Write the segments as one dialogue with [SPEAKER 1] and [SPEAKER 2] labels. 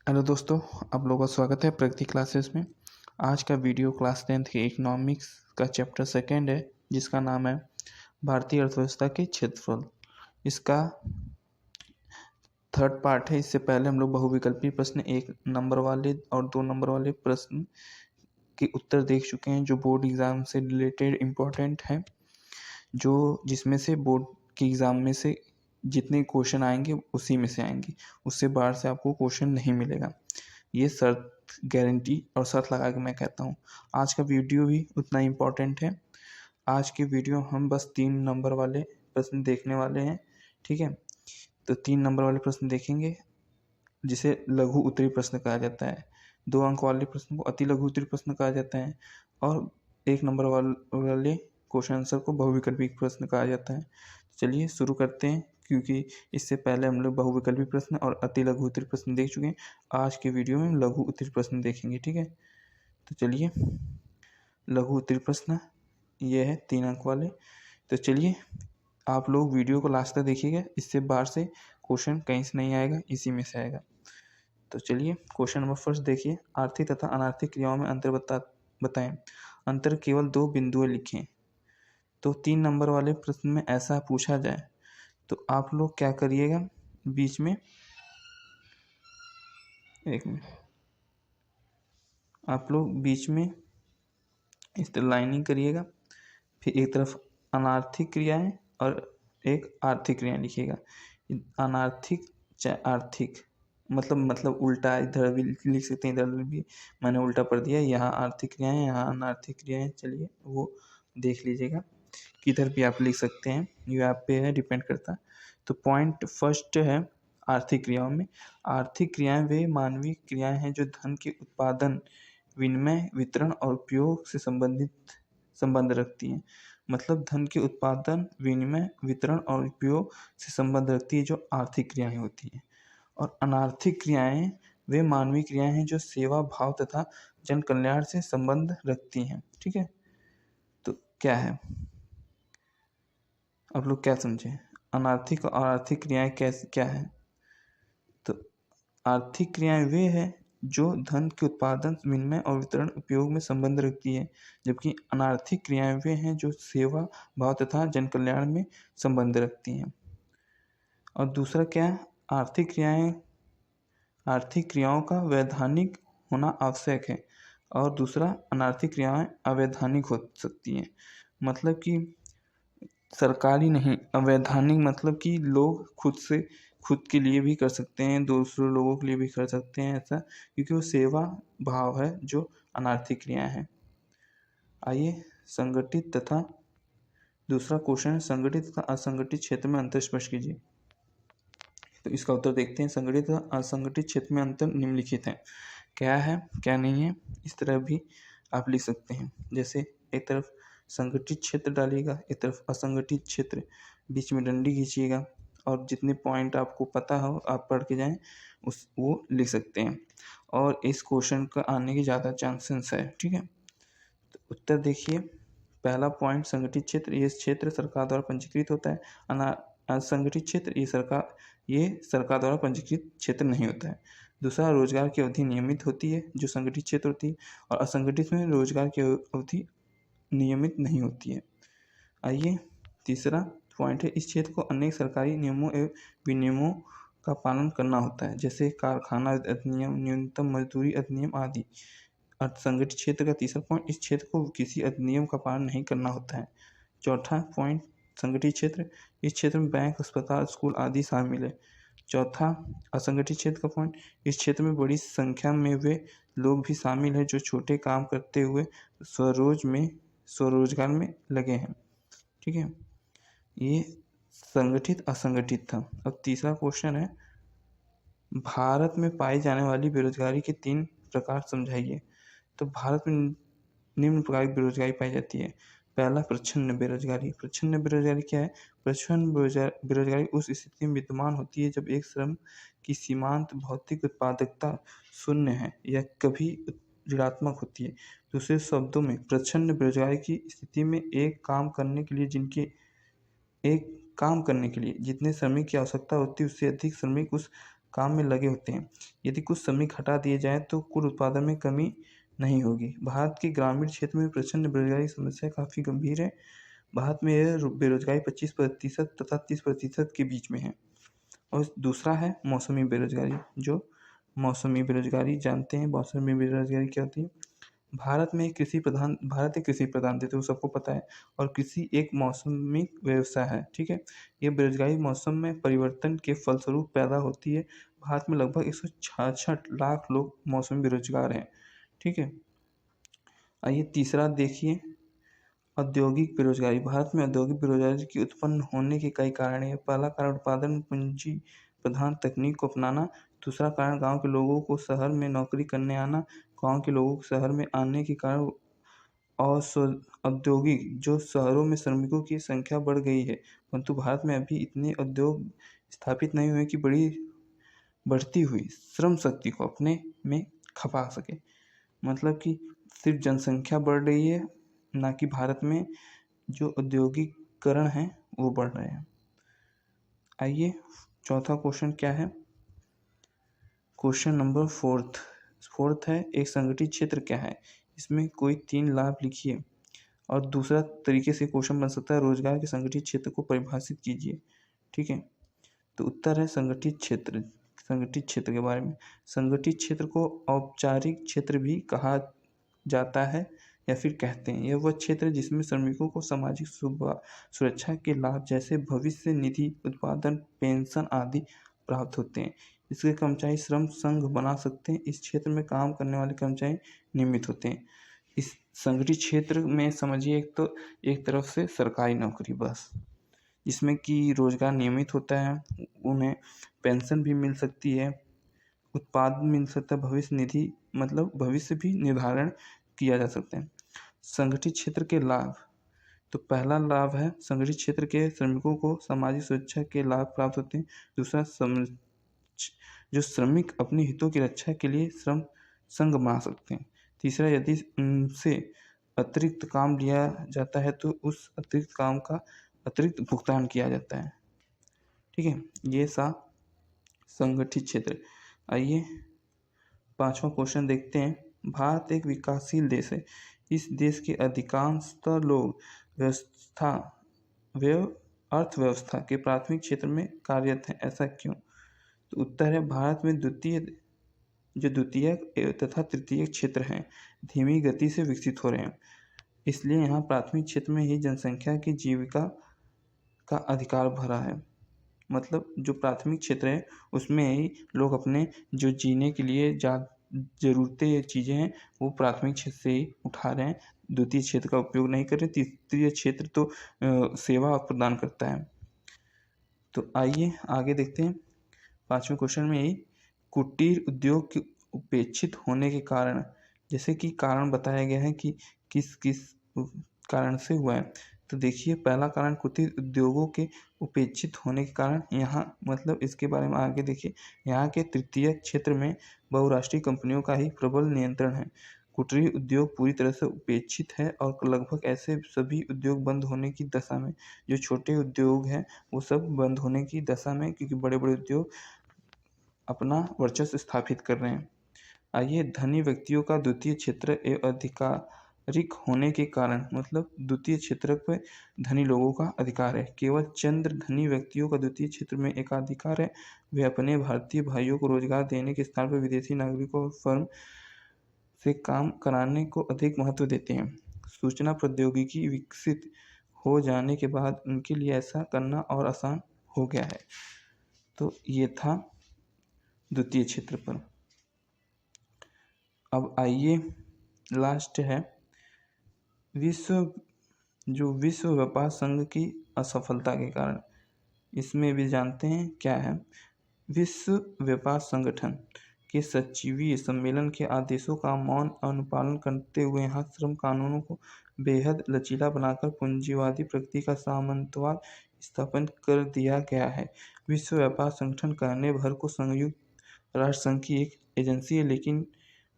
[SPEAKER 1] Hello दोस्तों, आप लोगों का स्वागत है प्रगति क्लासेस में। आज का वीडियो क्लास 10th के इकोनॉमिक्स का चैप्टर सेकंड है, जिसका नाम है भारतीय अर्थव्यवस्था के क्षेत्रफल। इसका थर्ड पार्ट है। इससे पहले हम लोग बहुविकल्पी प्रश्न 1 नंबर वाले और 2 नंबर वाले प्रश्न के उत्तर देख चुके हैं, जो बोर्ड एग्ज़ाम से रिलेटेड इम्पोर्टेंट हैं, जो जिसमें से बोर्ड के एग्ज़ाम में से जितने क्वेश्चन आएंगे उसी में से आएंगे, उससे बाहर से आपको क्वेश्चन नहीं मिलेगा। ये शर्त, गारंटी और शर्त लगा के मैं कहता हूँ। आज का वीडियो भी उतना इम्पोर्टेंट है। आज के वीडियो हम बस 3 नंबर वाले प्रश्न देखने वाले हैं, ठीक है। तो 3 नंबर वाले प्रश्न देखेंगे, जिसे लघु उत्तरी प्रश्न कहा जाता है। 2 अंक वाले प्रश्न को अति लघु उत्तरी प्रश्न कहा जाता है और 1 नंबर वाले क्वेश्चन आंसर को बहुविकल्पी प्रश्न कहा जाता है। चलिए शुरू करते हैं, क्योंकि इससे पहले हम लोग बहुविकल्पी प्रश्न और अति लघु उत्तरी प्रश्न देख चुके हैं। आज के वीडियो में लघु उत्तरी प्रश्न देखेंगे, ठीक है। तो चलिए, लघु उत्तरी प्रश्न ये है 3 अंक वाले। तो चलिए, आप लोग वीडियो को लास्ट तक देखिएगा, इससे बाहर से क्वेश्चन कहीं से नहीं आएगा, इसी में से आएगा। तो चलिए, क्वेश्चन नंबर फर्स्ट देखिए, आर्थिक तथा अनार्थिक क्रियाओं में अंतर बताएं। अंतर केवल 2 बिंदुएं लिखें। तो 3 नंबर वाले प्रश्न में ऐसा पूछा जाए तो आप लोग क्या करिएगा, बीच में आप लोग बीच में इस तरह लाइनिंग करिएगा, फिर एक तरफ अनार्थिक क्रियाएं और एक आर्थिक क्रियाएं लिखिएगा। अनार्थिक चाहे आर्थिक, मतलब उल्टा, इधर भी लिख सकते हैं, इधर भी मैंने उल्टा पढ़ दिया। यहाँ आर्थिक क्रियाएं, यहाँ अनार्थिक क्रियाएं। चलिए वो देख लीजिएगा, किधर भी आप लिख सकते हैं, ये आप पे है, डिपेंड करता है। तो पॉइंट फर्स्ट है, आर्थिक क्रियाओं में। आर्थिक क्रियाएं वे मानवीय क्रियाएं हैं जो धन के उत्पादन, विनिमय, वितरण और उपयोग से संबंध रखती हैं। मतलब धन के उत्पादन, विनिमय, वितरण और उपयोग से संबंध रखती है, जो आर्थिक क्रियाएं होती हैं। और अनार्थिक क्रियाएं वे मानवीय क्रियाएं हैं जो सेवा भाव तथा जन कल्याण से संबंध रखती हैं, ठीक है। तो क्या है, आप लोग क्या समझे, अनार्थिक और आर्थिक क्रियाएं क्या है? तो आर्थिक क्रियाएं वे हैं जो धन के उत्पादन, विनिमय और वितरण उपयोग में संबंध रखती है, जबकि अनार्थिक क्रियाएं वे हैं जो सेवा भाव तथा जन कल्याण में संबंध रखती हैं। और दूसरा क्या है, आर्थिक क्रियाओं का वैधानिक होना आवश्यक है, और दूसरा अनार्थिक क्रियाएं अवैधानिक हो सकती हैं। मतलब कि सरकारी नहीं, अवैधानिक मतलब कि लोग खुद के लिए भी कर सकते हैं, दूसरों लोगों के लिए भी कर सकते हैं ऐसा, क्योंकि वो सेवा भाव है, जो अनार्थिक क्रियाएं हैं। आइए, संगठित तथा दूसरा क्वेश्चन है, संगठित तथा असंगठित क्षेत्र में अंतर स्पष्ट कीजिए। तो इसका उत्तर देखते हैं। संगठित तथा असंगठित क्षेत्र में अंतर निम्नलिखित है, क्या है क्या नहीं है, इस तरह भी आप लिख सकते हैं। जैसे एक तरफ संगठित क्षेत्र डालिएगा, एक तरफ असंगठित क्षेत्र, बीच में डंडी खींचिएगा, और जितने पॉइंट आपको पता हो आप पढ़ के जाएं, वो लिख सकते हैं, और इस क्वेश्चन का आने की ज़्यादा चांसेस है, ठीक है। तो उत्तर देखिए, पहला पॉइंट, संगठित क्षेत्र ये क्षेत्र सरकार द्वारा पंजीकृत होता है। असंगठित क्षेत्र ये सरकार द्वारा पंजीकृत क्षेत्र नहीं होता है। दूसरा, रोजगार की अवधि नियमित होती है, जो संगठित क्षेत्र होती है, और असंगठित में रोजगार की अवधि नियमित नहीं होती है। आइए, तीसरा पॉइंट है, इस क्षेत्र को अनेक सरकारी नियमों एवं विनियमों का पालन करना होता है, जैसे कारखाना अधिनियम, न्यूनतम मजदूरी अधिनियम आदि। असंगठित क्षेत्र का तीसरा पॉइंट, इस क्षेत्र को किसी अधिनियम का पालन नहीं करना होता है। चौथा पॉइंट, संगठित क्षेत्र, इस क्षेत्र में बैंक, अस्पताल, स्कूल आदि शामिल है। चौथा, असंगठित क्षेत्र का पॉइंट, इस क्षेत्र में बड़ी संख्या में वे लोग भी शामिल हैं जो छोटे काम करते हुए स्वरोजगार में लगे हैं, ठीक है। ये संगठित असंगठित था। अब तीसरा क्वेश्चन है, भारत में पाई जाने वाली बेरोजगारी के 3 प्रकार समझाइए। तो भारत में निम्न प्रकार की बेरोजगारी पाई जाती है। पहला, प्रच्छन्न बेरोजगारी। प्रच्छन्न बेरोजगारी क्या है? प्रच्छन्न बेरोजगारी उस स्थिति में विद्यमान होती है जब एक श्रम की सीमांत भौतिक उत्पादकता शून्य है या कभी ऋणात्मक होती है। दूसरे शब्दों में, प्रच्छन्न बेरोजगारी की स्थिति में एक काम करने के लिए जितने श्रमिक की आवश्यकता होती है, उससे अधिक श्रमिक उस काम में लगे होते हैं। यदि कुछ श्रमिक हटा दिए जाएँ तो कुल उत्पादन में कमी नहीं होगी। भारत के ग्रामीण क्षेत्र में प्रचंड बेरोजगारी की समस्या काफ़ी गंभीर है। भारत में यह बेरोजगारी 25% तथा 30% के बीच में है। और दूसरा है मौसमी बेरोजगारी। जो मौसमी बेरोजगारी जानते हैं, मौसमी बेरोजगारी क्या होती है? भारत एक कृषि प्रधान देश है, वो सबको पता है। और कृषि एक मौसमी व्यवसाय है, ठीक है। ये बेरोजगारी मौसम में परिवर्तन के फलस्वरूप पैदा होती है। भारत में लगभग 166 लाख लोग मौसमी बेरोजगार हैं, ठीक है। आइए तीसरा देखिए, औद्योगिक बेरोजगारी। भारत में औद्योगिक बेरोजगारी की उत्पन्न होने के कई कारण हैं। पहला कारण उत्पादन पूंजी प्रधान तकनीक को अपनाना। दूसरा कारण गांव के लोगों को शहर में नौकरी करने आना। गांव के लोगों को शहर में आने के कारण औद्योगिक जो शहरों में श्रमिकों की संख्या बढ़ गई है, परंतु भारत में अभी इतने उद्योग स्थापित नहीं हुए कि बढ़ती हुई श्रम शक्ति को अपने में खपा सके। मतलब कि सिर्फ जनसंख्या बढ़ रही है, ना कि भारत में जो औद्योगिकरण है वो बढ़ रहे हैं। आइए चौथा क्वेश्चन क्या है? क्वेश्चन नंबर फोर्थ है, एक संगठित क्षेत्र क्या है? इसमें कोई 3 लाभ लिखिए। और दूसरा तरीके से क्वेश्चन बन सकता है, रोजगार के संगठित क्षेत्र को परिभाषित कीजिए, ठीक है। तो उत्तर है संगठित क्षेत्र। संगठित क्षेत्र के बारे में, संगठित क्षेत्र को औपचारिक क्षेत्र भी कहा जाता है या फिर कहते हैं। यह वह क्षेत्र है जिसमें श्रमिकों को सामाजिक सुरक्षा के लाभ जैसे भविष्य निधि, उत्पादन, पेंशन आदि प्राप्त होते हैं। इसके कर्मचारी श्रम संघ बना सकते हैं। इस क्षेत्र में काम करने वाले कर्मचारी नियमित होते हैं। इस संगठित क्षेत्र में समझिए, एक तरफ से सरकारी नौकरी बस, जिसमें कि रोजगार नियमित होता है, उन्हें पेंशन भी मिल सकती है, उत्पादन मिल सकता है, भविष्य निधि मतलब भविष्य भी निर्धारण किया जा सकता है। संगठित क्षेत्र के लाभ, तो पहला लाभ है संगठित क्षेत्र के श्रमिकों को सामाजिक सुरक्षा के लाभ प्राप्त होते हैं। दूसरा, जो श्रमिक अपने हितों की रक्षा के लिए श्रम संघ बना सकते हैं। तीसरा, यदि उनसे अतिरिक्त काम लिया जाता है तो उस अतिरिक्त काम का अतिरिक्त भुगतान किया जाता है, ठीक है। ये संगठित क्षेत्र। आइए पांचवा क्वेश्चन देखते हैं। भारत एक विकासशील देश है। इस देश के अधिकांशतः लोग अर्थव्यवस्था के प्राथमिक क्षेत्र में कार्यरत हैं। ऐसा क्यों? तो उत्तर है, भारत में द्वितीयक तथा तृतीयक क्षेत्र हैं, धीमी गति से विकसित हो रहे हैं। इसलिए यहाँ प्राथमिक क्षेत्र में ही जनसंख्या की जीविका का अधिकार भरा है। मतलब जो प्राथमिक क्षेत्र है उसमें ही लोग अपने जो जीने के लिए ज़रूरतें चीज़ें हैं वो प्राथमिक क्षेत्र से ही उठा रहे हैं, द्वितीय क्षेत्र का उपयोग नहीं कर रहे। तृतीय क्षेत्र तो सेवा प्रदान करता है। तो आइए आगे देखते हैं। पांचवें क्वेश्चन में ही कुटीर उद्योग के उपेक्षित होने के कारण, जैसे कि कारण बताया गया है कि किस किस कारण से हुआ है। तो देखिए, पहला कारण कुटीर उद्योगों के उपेक्षित होने के कारण, यहाँ मतलब इसके बारे में आगे देखिए। यहाँ के तृतीय क्षेत्र में बहुराष्ट्रीय कंपनियों का ही प्रबल नियंत्रण है। कुटीर उद्योग पूरी तरह से उपेक्षित है और लगभग ऐसे सभी उद्योग बंद होने की दशा में। जो छोटे उद्योग हैं वो सब बंद होने की दशा में, क्योंकि बड़े बड़े उद्योग अपना वर्चस्व स्थापित कर रहे हैं। आइए, धनी व्यक्तियों का द्वितीय क्षेत्र एवं अधिकारिक होने के कारण, मतलब द्वितीय क्षेत्र पर धनी लोगों का अधिकार है। केवल चंद धनी व्यक्तियों का द्वितीय क्षेत्र में एकाधिकार है। वे अपने भारतीय भाइयों को रोजगार देने के स्थान पर विदेशी नागरिकों और फर्म से काम कराने को अधिक महत्व देते हैं। सूचना प्रौद्योगिकी विकसित हो जाने के बाद उनके लिए ऐसा करना और आसान हो गया है। तो ये था द्वितीय क्षेत्र पर। अब आइए लास्ट है विश्व व्यापार संघ की असफलता के कारण। इसमें भी जानते हैं क्या है। विश्व व्यापार संगठन के सचिवीय सम्मेलन के आदेशों का मौन अनुपालन करते हुए यहाँ श्रम कानूनों को बेहद लचीला बनाकर पूंजीवादी प्रगति का सामंतवाद स्थापन कर दिया गया है। विश्व व्यापार संगठन कहने भर को संयुक्त राष्ट्र संघ की एक एजेंसी है, लेकिन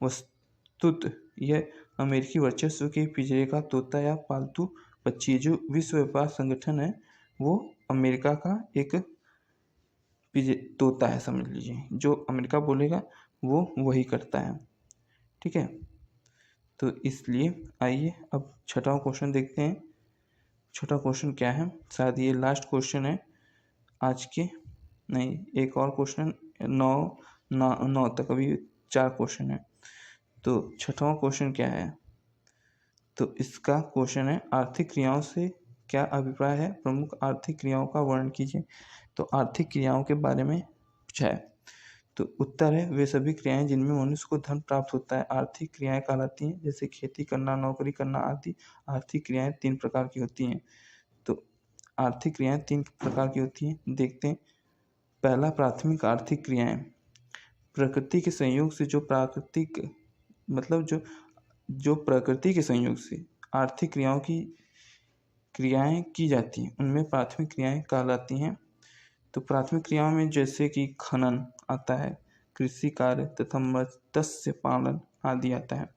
[SPEAKER 1] वस्तुतः यह अमेरिकी वर्चस्व के पिंजरे का तोता या पालतू पक्षी है। जो विश्व व्यापार संगठन है वो अमेरिका का एक तोता है समझ लीजिए, जो अमेरिका बोलेगा वो वही करता है। ठीक है, तो इसलिए आइए अब छठवां क्वेश्चन देखते हैं। छठा क्वेश्चन क्या है, शायद ये लास्ट क्वेश्चन है आज के, नहीं एक और क्वेश्चन, 9 तक अभी 4 क्वेश्चन है। तो छठवां क्वेश्चन क्या है, तो इसका क्वेश्चन है आर्थिक क्रियाओं से क्या अभिप्राय है, प्रमुख आर्थिक क्रियाओं का वर्णन कीजिए। तो आर्थिक क्रियाओं के बारे में पूछा है, तो उत्तर है वे सभी क्रियाएं जिनमें मनुष्य को धन प्राप्त होता है आर्थिक क्रियाएं कहलाती हैं, जैसे खेती करना, नौकरी करना आदि। आर्थिक क्रियाएं 3 प्रकार की होती हैं। तो आर्थिक क्रियाएं 3 प्रकार की होती हैं, देखते हैं। पहला, प्राथमिक आर्थिक क्रियाएं, प्रकृति के संयोग से जो प्राकृतिक मतलब जो प्रकृति के संयोग से आर्थिक क्रियाएं की जाती हैं उनमें प्राथमिक क्रियाएं कहलाती हैं। तो प्राथमिक क्रियाओं में जैसे कि खनन आता है, कृषि कार्य तथा मत्स्य पालन आदि आता है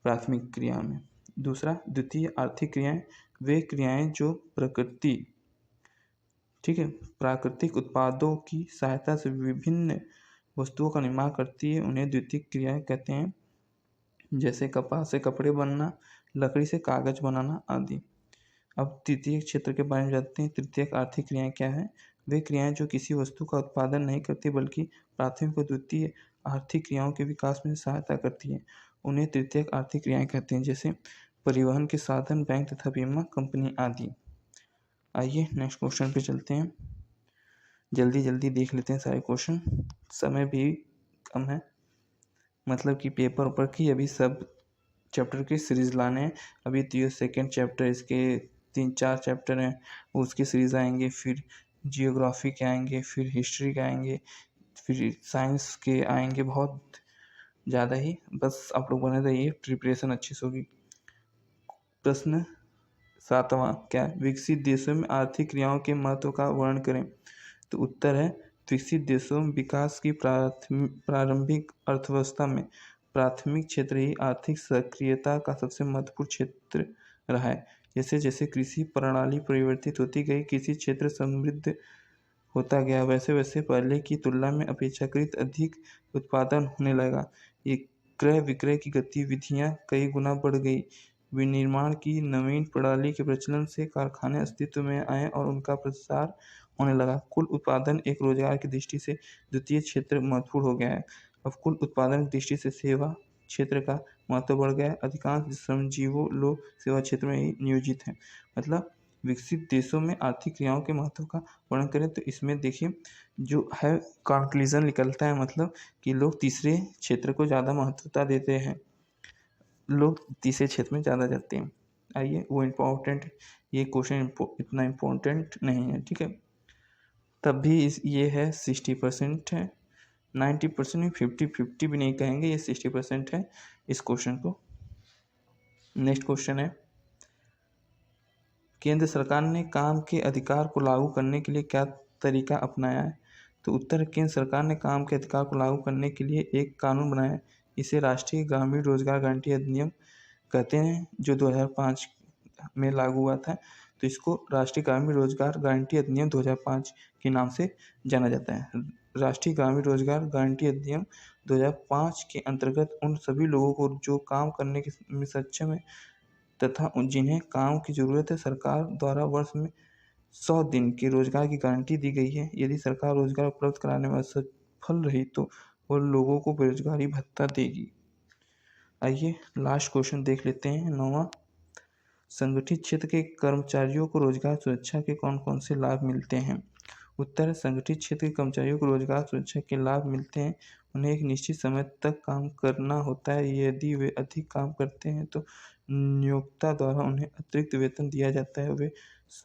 [SPEAKER 1] प्राथमिक क्रिया में। दूसरा, द्वितीय आर्थिक क्रियाएं, वे क्रियाएं जो ठीक है, प्राकृतिक उत्पादों की सहायता से विभिन्न वस्तुओं का निर्माण करती है, उन्हें द्वितीय क्रियाएं कहते हैं, जैसे कपास से कपड़े बनना, लकड़ी से कागज बनाना आदि। अब तृतीय क्षेत्र के बारे में जानते हैं। तृतीय आर्थिक क्रियाएं क्या है, वे क्रियाएं जो किसी वस्तु का उत्पादन नहीं करती बल्कि प्राथमिक और द्वितीय आर्थिक क्रियाओं के विकास में सहायता करती है, उन्हें तृतीय आर्थिक क्रियाएं कहते हैं, जैसे परिवहन के साधन, बैंक तथा बीमा कंपनी आदि। आइए नेक्स्ट क्वेश्चन पे चलते हैं, जल्दी जल्दी देख लेते हैं सारे क्वेश्चन, समय भी कम है, मतलब कि पेपर ऊपर की अभी सब चैप्टर की सीरीज लाने हैं। अभी तो ये सेकेंड चैप्टर, इसके 3-4 चैप्टर हैं, उसकी सीरीज आएंगे, फिर जियोग्राफी के आएंगे, फिर हिस्ट्री के आएंगे, फिर साइंस के आएंगे, बहुत ज़्यादा ही। बस आप लोग बने रहिए, प्रिपरेशन अच्छी से होगी। प्रश्न 7वां क्या है, विकसित देशों में आर्थिक क्रियाओं के महत्व का वर्णन करें। तो उत्तर है, विकसित देशों में विकास की प्रारंभिक अर्थव्यवस्था में प्राथमिक क्षेत्र ही आर्थिक सक्रियता का सबसे महत्वपूर्ण क्षेत्र रहा है। जैसे जैसे कृषि प्रणाली परिवर्तित होती गई, कृषि क्षेत्र समृद्ध होता गया, वैसे वैसे पहले की तुलना में अपेक्षाकृत अधिक उत्पादन होने लगा। ये क्रय विक्रय की गतिविधियां कई गुना बढ़ गई। विनिर्माण की नवीन प्रणाली के प्रचलन से कारखाने अस्तित्व में आए और उनका प्रसार होने लगा। कुल उत्पादन एक रोजगार की दृष्टि से द्वितीय क्षेत्र महत्वपूर्ण हो गया है। अब कुल उत्पादन की दृष्टि से सेवा क्षेत्र का महत्व बढ़ गया है। अधिकांश श्रमजीवों लोग सेवा क्षेत्र में ही नियोजित हैं। मतलब विकसित देशों में आर्थिक क्रियाओं के महत्व का वर्णन करें तो इसमें देखिए जो है कंक्लूजन निकलता है, मतलब कि लोग तीसरे क्षेत्र को ज़्यादा महत्वता देते हैं, लोग तीसरे क्षेत्र में ज़्यादा जाते हैं। आइए वो इम्पोर्टेंट, ये क्वेश्चन इतना इम्पोर्टेंट नहीं है, ठीक है। तब भी ये है 60% है, 90% में 50-50 भी नहीं कहेंगे, ये 60% है इस क्वेश्चन को। नेक्स्ट क्वेश्चन है, केंद्र सरकार ने काम के अधिकार को लागू करने के लिए क्या तरीका अपनाया है। तो उत्तर, केंद्र सरकार ने काम के अधिकार को लागू करने के लिए एक कानून बनाया है, इसे राष्ट्रीय ग्रामीण रोजगार गारंटी अधिनियम कहते हैं, जो 2005 में लागू हुआ था। तो इसको राष्ट्रीय ग्रामीण रोजगार गारंटी अधिनियम 2005 के नाम से जाना जाता है। राष्ट्रीय ग्रामीण रोजगार गारंटी अधिनियम 2005 के अंतर्गत उन सभी लोगों को जो काम करने में सक्षम है तथा जिन्हें काम की ज़रूरत है, सरकार द्वारा वर्ष में 100 दिन के रोजगार की गारंटी दी गई है। यदि सरकार रोजगार उपलब्ध कराने में असफल रही तो वो लोगों को बेरोजगारी भत्ता देगी। आइए लास्ट क्वेश्चन देख लेते हैं, 9वां, संगठित क्षेत्र के कर्मचारियों को रोजगार सुरक्षा के कौन कौन से लाभ मिलते हैं। उत्तर, संगठित क्षेत्र के कर्मचारियों को रोजगार सुरक्षा के लाभ मिलते हैं। उन्हें एक निश्चित समय तक काम करना होता है, यदि वे अधिक काम करते हैं तो नियोक्ता द्वारा उन्हें अतिरिक्त वेतन दिया जाता है। वे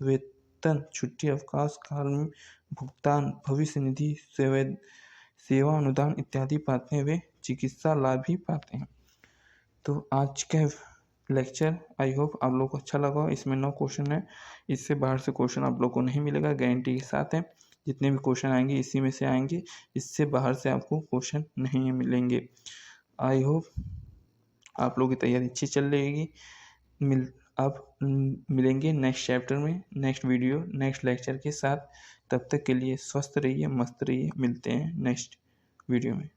[SPEAKER 1] वेतन, छुट्टी, अवकाश, काल में भुगतान, भविष्य निधि, सेवा अनुदान इत्यादि पाते हैं। वे चिकित्सा लाभ भी पाते हैं। तो आज का लेक्चर आई होप आप लोग को अच्छा लगा। इसमें 9 क्वेश्चन है, इससे बाहर से क्वेश्चन आप लोग को नहीं मिलेगा, गारंटी के साथ है। जितने भी क्वेश्चन आएंगे इसी में से आएंगे, इससे बाहर से आपको क्वेश्चन नहीं मिलेंगे। आई होप आप लोग की तैयारी अच्छी चल रहेगी। अब मिलेंगे नेक्स्ट चैप्टर में, नेक्स्ट वीडियो, नेक्स्ट लेक्चर के साथ। तब तक के लिए स्वस्थ रहिए, मस्त रहिए। मिलते हैं नेक्स्ट वीडियो में।